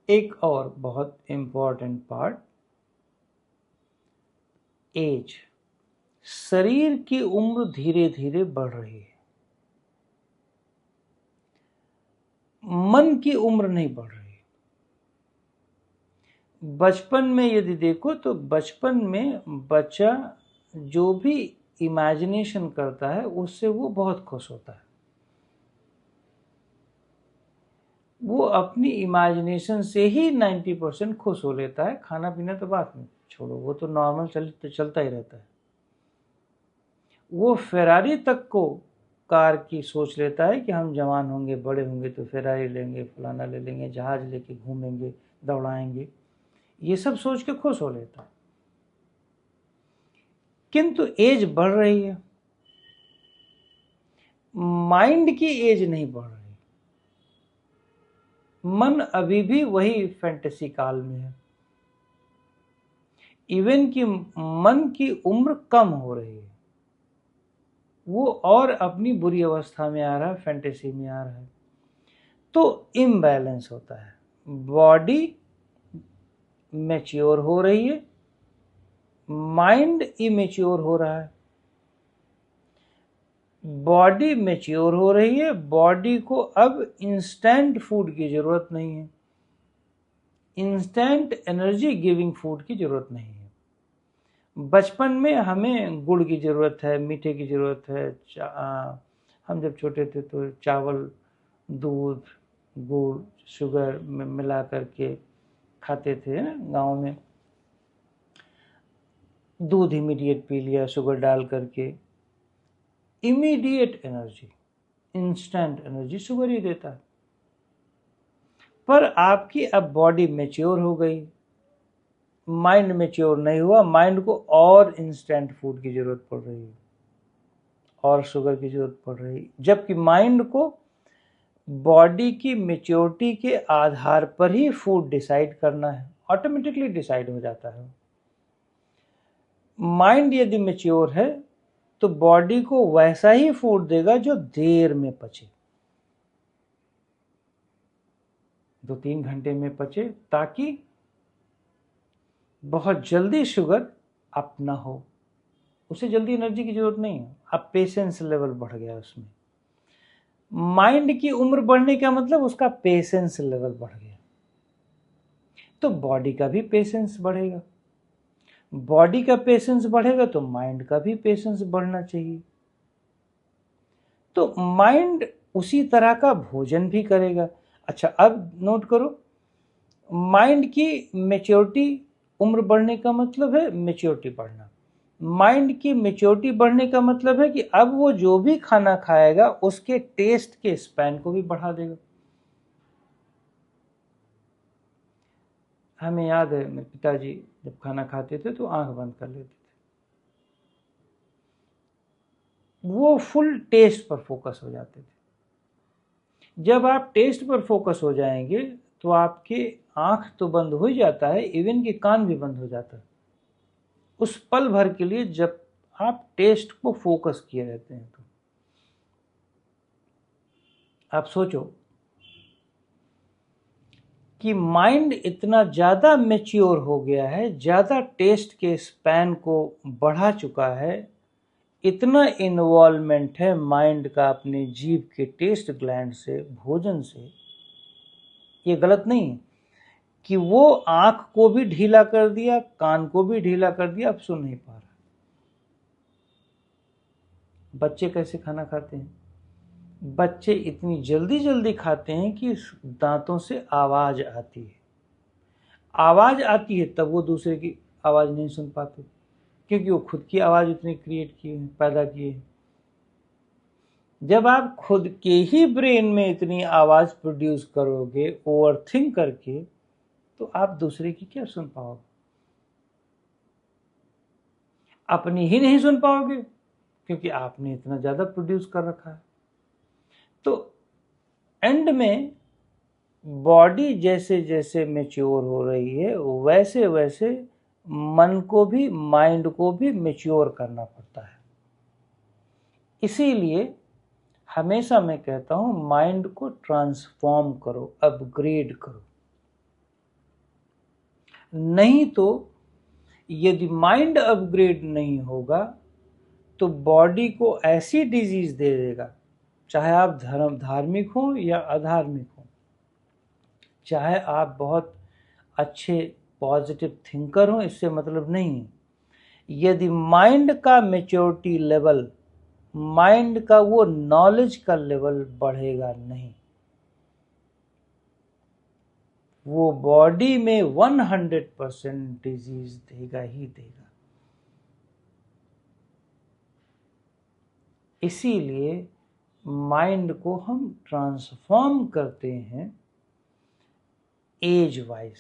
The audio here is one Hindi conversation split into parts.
एक और बहुत इम्पॉर्टेंट पार्ट, एज। शरीर की उम्र धीरे धीरे बढ़ रही है, मन की उम्र नहीं बढ़ रही। बचपन में यदि देखो तो बचपन में बच्चा जो भी इमेजिनेशन करता है उससे वो बहुत खुश होता है। वो अपनी इमेजिनेशन से ही 90% खुश हो लेता है। खाना पीना तो बात में छोड़ो, वो तो नॉर्मल चलता ही रहता है। वो फेरारी तक को कार की सोच लेता है कि हम जवान होंगे, बड़े होंगे तो फेरारी लेंगे, फलाना ले लेंगे, जहाज लेके घूमेंगे, दौड़ाएंगे, ये सब सोच के खुश हो लेता है। किंतु एज बढ़ रही है, माइंड की एज नहीं बढ़ रही। मन अभी भी वही फैंटेसी काल में है। इवन कि मन की उम्र कम हो रही है, वो और अपनी बुरी अवस्था में आ रहा है, फैंटेसी में आ रहा है। तो इम्बैलेंस होता है। बॉडी मैच्योर हो रही है, माइंड इमेच्योर हो रहा है। बॉडी मैच्योर हो रही है, बॉडी को अब इंस्टेंट फूड की जरूरत नहीं है, इंस्टेंट एनर्जी गिविंग फूड की जरूरत नहीं है। बचपन में हमें गुड़ की जरूरत है, मीठे की जरूरत है। हम जब छोटे थे तो चावल, दूध, गुड़, शुगर में मिला करके खाते थे ना गांव में। दूध इमीडिएट पी लिया शुगर डाल करके, immediate energy, instant energy sugar ही देता है। पर आपकी अब बॉडी मैच्योर हो गई, माइंड मैच्योर नहीं हुआ। माइंड को और इंस्टेंट फूड की जरूरत पड़ रही है और शुगर की जरूरत पड़ रही है, जबकि माइंड को बॉडी की मैच्योरिटी के आधार पर ही फूड डिसाइड करना है, ऑटोमेटिकली डिसाइड हो जाता है। माइंड यदि मैच्योर है तो बॉडी को वैसा ही फूड देगा जो देर में पचे, 2-3 घंटे में पचे, ताकि बहुत जल्दी शुगर अप ना हो। उसे जल्दी एनर्जी की जरूरत नहीं है, अब पेशेंस लेवल बढ़ गया उसमें। माइंड की उम्र बढ़ने का मतलब उसका पेशेंस लेवल बढ़ गया, तो बॉडी का भी पेशेंस बढ़ेगा। बॉडी का पेशेंस बढ़ेगा तो माइंड का भी पेशेंस बढ़ना चाहिए। तो माइंड उसी तरह का भोजन भी करेगा। अच्छा, अब नोट करो, माइंड की मैच्योरिटी, उम्र बढ़ने का मतलब है मैच्योरिटी बढ़ना। माइंड की मैच्योरिटी बढ़ने का मतलब है कि अब वो जो भी खाना खाएगा उसके टेस्ट के स्पैन को भी बढ़ा देगा। हमें याद है, मेरे पिताजी जब खाना खाते थे तो आंख बंद कर लेते थे। वो फुल टेस्ट पर फोकस हो जाते थे। जब आप टेस्ट पर फोकस हो जाएंगे तो आपके आंख तो बंद हो ही जाता है, इवन कि कान भी बंद हो जाता है उस पल भर के लिए, जब आप टेस्ट को फोकस किए रहते हैं। तो आप सोचो कि माइंड इतना ज़्यादा मैच्योर हो गया है, ज़्यादा टेस्ट के स्पैन को बढ़ा चुका है, इतना इन्वॉल्वमेंट है माइंड का अपने जीभ के टेस्ट ग्लैंड से, भोजन से। ये गलत नहीं है कि वो आंख को भी ढीला कर दिया, कान को भी ढीला कर दिया, अब सुन नहीं पा रहा। बच्चे कैसे खाना खाते हैं? बच्चे इतनी जल्दी जल्दी खाते हैं कि दांतों से आवाज आती है, आवाज आती है तब वो दूसरे की आवाज नहीं सुन पाते, क्योंकि वो खुद की आवाज उतनी क्रिएट किए हैं, पैदा किए हैं। जब आप खुद के ही ब्रेन में इतनी आवाज प्रोड्यूस करोगे ओवरथिंक करके, तो आप दूसरे की क्या सुन पाओगे? अपनी ही नहीं सुन पाओगे, क्योंकि आपने इतना ज्यादा प्रोड्यूस कर रखा है। तो एंड में बॉडी जैसे जैसे मैच्योर हो रही है वैसे वैसे मन को भी, माइंड को भी मैच्योर करना पड़ता है। इसीलिए हमेशा मैं कहता हूं माइंड को ट्रांसफॉर्म करो, अपग्रेड करो। नहीं तो यदि माइंड अपग्रेड नहीं होगा तो बॉडी को ऐसी डिजीज दे देगा, चाहे आप धार्मिक हो या अधार्मिक हो, चाहे आप बहुत अच्छे पॉजिटिव थिंकर हो, इससे मतलब नहीं है। यदि माइंड का मैच्योरिटी लेवल, माइंड का वो नॉलेज का लेवल बढ़ेगा नहीं, वो बॉडी में 100% डिजीज देगा ही देगा। इसीलिए माइंड को हम ट्रांसफॉर्म करते हैं एज वाइज।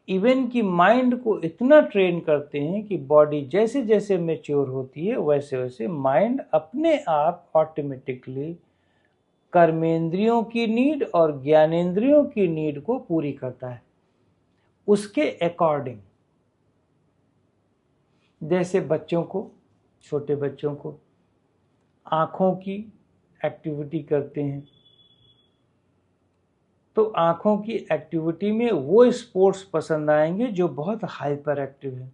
इवन कि माइंड को इतना ट्रेन करते हैं कि बॉडी जैसे जैसे मैच्योर होती है वैसे वैसे माइंड अपने आप ऑटोमेटिकली कर्मेंद्रियों की नीड और ज्ञानेंद्रियों की नीड को पूरी करता है उसके अकॉर्डिंग। जैसे बच्चों को, छोटे बच्चों को आंखों की एक्टिविटी करते हैं तो आंखों की एक्टिविटी में वो स्पोर्ट्स पसंद आएंगे जो बहुत हाइपर एक्टिव है,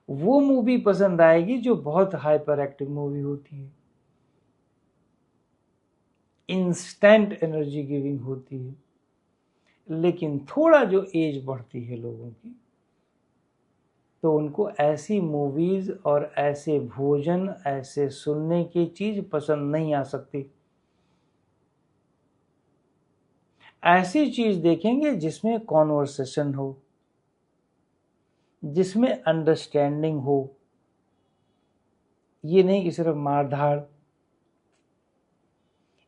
वो मूवी पसंद आएगी जो बहुत हाइपर एक्टिव मूवी होती है, इंस्टेंट एनर्जी गिविंग होती है। लेकिन थोड़ा जो एज बढ़ती है लोगों की तो उनको ऐसी मूवीज और ऐसे भोजन, ऐसे सुनने की चीज पसंद नहीं आ सकती। ऐसी चीज देखेंगे जिसमें कॉन्वर्सेशन हो, जिसमें अंडरस्टैंडिंग हो, ये नहीं कि सिर्फ मारधाड़।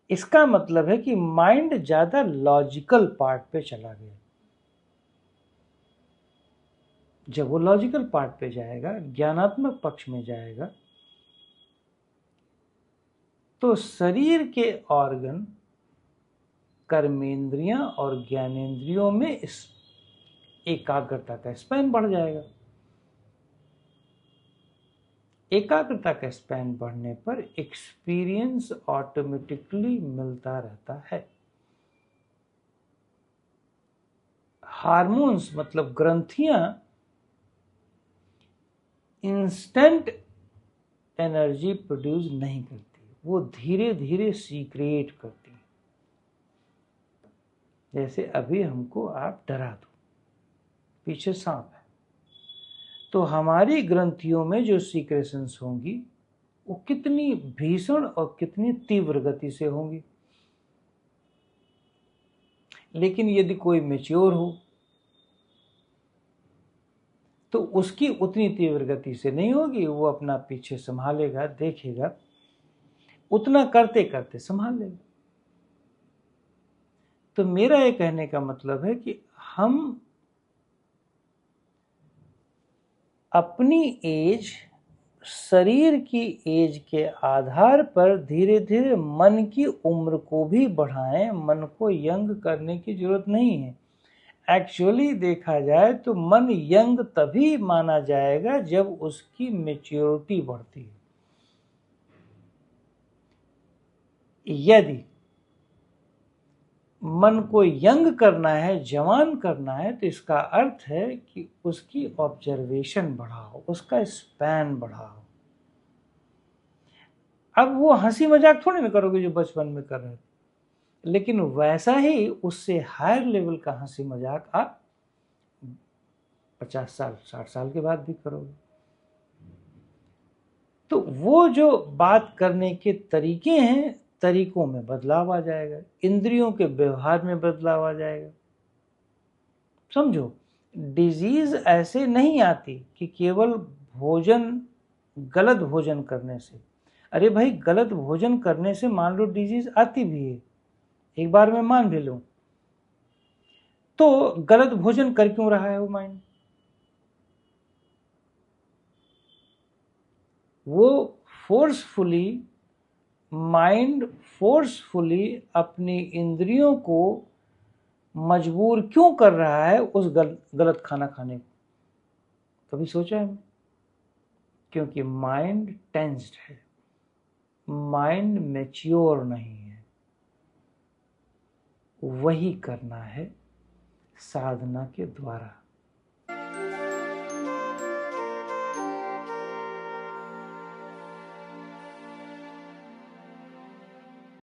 इसका मतलब है कि माइंड ज्यादा लॉजिकल पार्ट पे चला गया। जब वो लॉजिकल पार्ट पे जाएगा, ज्ञानात्मक पक्ष में जाएगा, तो शरीर के ऑर्गन, कर्मेंद्रियां और ज्ञानेंद्रियों में इस एकाग्रता का स्पैन बढ़ जाएगा। एकाग्रता का स्पैन बढ़ने पर एक्सपीरियंस ऑटोमेटिकली मिलता रहता है। हार्मोन्स मतलब ग्रंथियां इंस्टेंट एनर्जी प्रोड्यूस नहीं करती, वो धीरे धीरे सीक्रेट करती। जैसे अभी हमको आप डरा दो, पीछे सांप है, तो हमारी ग्रंथियों में जो सीक्रेशंस होंगी वो कितनी भीषण और कितनी तीव्र गति से होंगी। लेकिन यदि कोई मैच्योर हो तो उसकी उतनी तीव्र गति से नहीं होगी, वो अपना पीछे संभालेगा, देखेगा, उतना करते करते संभाल लेगा। तो मेरा ये कहने का मतलब है कि हम अपनी एज, शरीर की एज के आधार पर धीरे धीरे मन की उम्र को भी बढ़ाएं। मन को यंग करने की जरूरत नहीं है। एक्चुअली देखा जाए तो मन यंग तभी माना जाएगा जब उसकी मैच्योरिटी बढ़ती है। यदि मन को यंग करना है, जवान करना है, तो इसका अर्थ है कि उसकी ऑब्जर्वेशन बढ़ाओ, उसका स्पैन बढ़ाओ। अब वो हंसी मजाक थोड़ी ना करोगे जो बचपन में कर रहे थे, लेकिन वैसा ही उससे हायर लेवल का हंसी मजाक आप 50 साल 60 साल के बाद भी करोगे। तो वो जो बात करने के तरीके हैं, तरीकों में बदलाव आ जाएगा, इंद्रियों के व्यवहार में बदलाव आ जाएगा। समझो, डिजीज ऐसे नहीं आती कि केवल भोजन, गलत भोजन करने से। अरे भाई, गलत भोजन करने से मान लो डिजीज आती भी है, एक बार मैं मान भी लूं, तो गलत भोजन कर क्यों रहा है वो माइंड? वो फोर्सफुली, माइंड फोर्सफुली अपनी इंद्रियों को मजबूर क्यों कर रहा है उस गलत खाना खाने को? कभी सोचा है? क्योंकि माइंड टेंस्ड है, माइंड मैच्योर नहीं है। वही करना है, साधना के द्वारा।